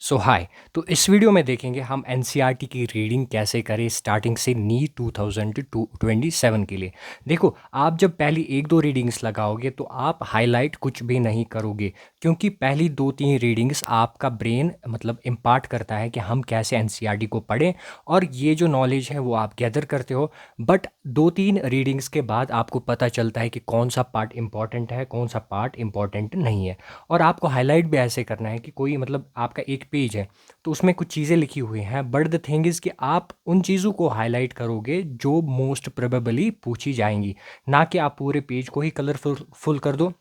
सो हाय। तो इस वीडियो में देखेंगे हम एनसीईआरटी की रीडिंग कैसे करें स्टार्टिंग से नीट 2027 के लिए। देखो, आप जब पहली एक दो रीडिंग्स लगाओगे तो आप हाईलाइट कुछ भी नहीं करोगे, क्योंकि पहली दो तीन रीडिंग्स आपका ब्रेन मतलब इम्पार्ट करता है कि हम कैसे एनसीईआरटी को पढ़ें, और ये जो नॉलेज है वो आप गैदर करते हो। बट दो तीन रीडिंग्स के बाद आपको पता चलता है कि कौन सा पार्ट इम्पॉर्टेंट है, कौन सा पार्ट इम्पॉर्टेंट नहीं है। और आपको हाईलाइट भी ऐसे करना है कि कोई मतलब आपका एक पेज है तो उसमें कुछ चीज़ें लिखी हुई हैं, बट द थिंग इज़ कि आप उन चीज़ों को हाईलाइट करोगे जो मोस्ट प्रोबेबली पूछी जाएंगी, ना कि आप पूरे पेज को ही कलरफुल फुल कर दो।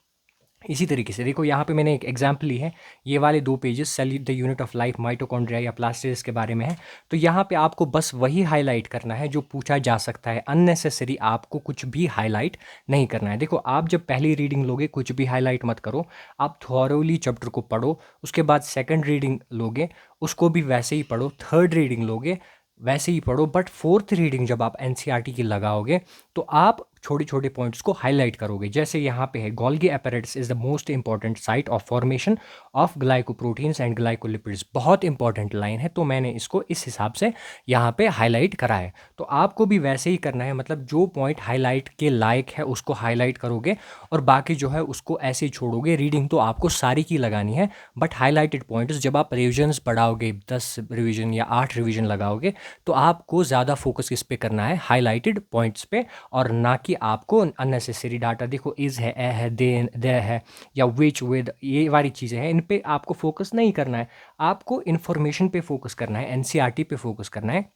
इसी तरीके से देखो, यहाँ पे मैंने एक एग्जांपल ली है। ये वाले दो pages cell the unit of life mitochondria या प्लास्टिड्स के बारे में है। तो यहाँ पे आपको बस वही हाईलाइट करना है जो पूछा जा सकता है। अननेसेसरी आपको कुछ भी हाईलाइट नहीं करना है। देखो, आप जब पहली रीडिंग लोगे कुछ भी हाईलाइट मत करो, आप थॉरोली चैप्टर को पढ़ो। उसके बाद सेकंड रीडिंग लोगे, उसको भी वैसे ही पढ़ो। थर्ड रीडिंग लोगे, वैसे ही पढ़ो। बट फोर्थ रीडिंग जब आप एनसीईआरटी की लगाओगे तो आप छोटे छोटे पॉइंट्स को हाईलाइट करोगे। जैसे यहाँ पे है, Golgi apparatus is the most important site of formation of glycoproteins and glycolipids. बहुत इंपॉर्टेंट लाइन है, तो मैंने इसको इस हिसाब से यहाँ पे हाईलाइट करा है। तो आपको भी वैसे ही करना है, मतलब जो पॉइंट हाईलाइट के लायक है उसको हाईलाइट करोगे, और बाकी जो है उसको ऐसे ही छोड़ोगे। रीडिंग तो आपको सारी की लगानी है, बट हाईलाइटेड पॉइंट्स जब आप रिविजन्स पढ़ाओगे, 10 रिविजन या 8 रिविजन लगाओगे, तो आपको ज़्यादा फोकस किस पे करना है, हाईलाइटेड पॉइंट्स पे, और ना कि आपको अननेसेसरी डाटा। देखो, इज़ है, ए है, दे है, या विच विद, ये वाली चीज़ें हैं, इन पे आपको फोकस नहीं करना है। आपको इन्फॉर्मेशन पे फोकस करना है, एनसीईआरटी पे फोकस करना है।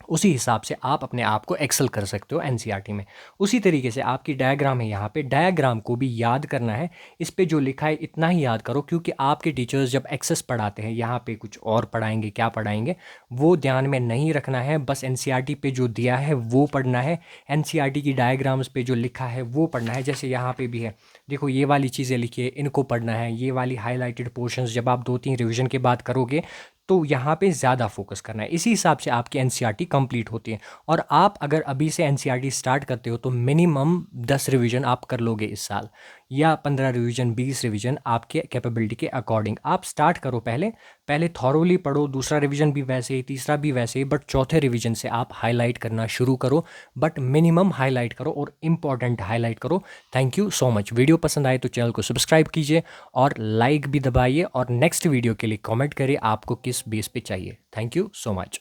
उसी हिसाब से आप अपने आप को एक्सेल कर सकते हो एनसीईआरटी में। उसी तरीके से आपकी डायग्राम है, यहाँ पे डायग्राम को भी याद करना है। इस पे जो लिखा है इतना ही याद करो, क्योंकि आपके टीचर्स जब एक्सेस पढ़ाते हैं, यहाँ पे कुछ और पढ़ाएंगे, क्या पढ़ाएंगे वो ध्यान में नहीं रखना है। बस एनसीईआरटी पे जो दिया है वो पढ़ना है, एनसीईआरटी की डायग्राम्स पे जो लिखा है वो पढ़ना है। जैसे यहाँ पे भी है, देखो ये वाली चीज़ें लिखी है, इनको पढ़ना है। ये वाली हाईलाइटेड पोर्शंस जब आप दो तीन रिविजन के बाद करोगे तो यहाँ पे ज़्यादा फोकस करना है। इसी हिसाब से आपकी एनसीईआरटी कंप्लीट होती है। और आप अगर अभी से एनसीईआरटी स्टार्ट करते हो तो मिनिमम 10 रिवीजन आप कर लोगे इस साल, या 15 रिवीजन, 20 रिवीजन, आपके कैपेबिलिटी के अकॉर्डिंग आप स्टार्ट करो। पहले पहले थॉरोली पढ़ो, दूसरा रिवीजन भी वैसे ही, तीसरा भी वैसे ही, बट चौथे रिवीजन से आप हाईलाइट करना शुरू करो। बट मिनिमम हाईलाइट करो और इम्पॉर्टेंट हाईलाइट करो। Thank you so much. Video पसंद आए तो चैनल को सब्सक्राइब कीजिए और लाइक भी दबाइए, और नेक्स्ट वीडियो के लिए कमेंट करिए आपको किस बेस पे चाहिए। Thank you so much.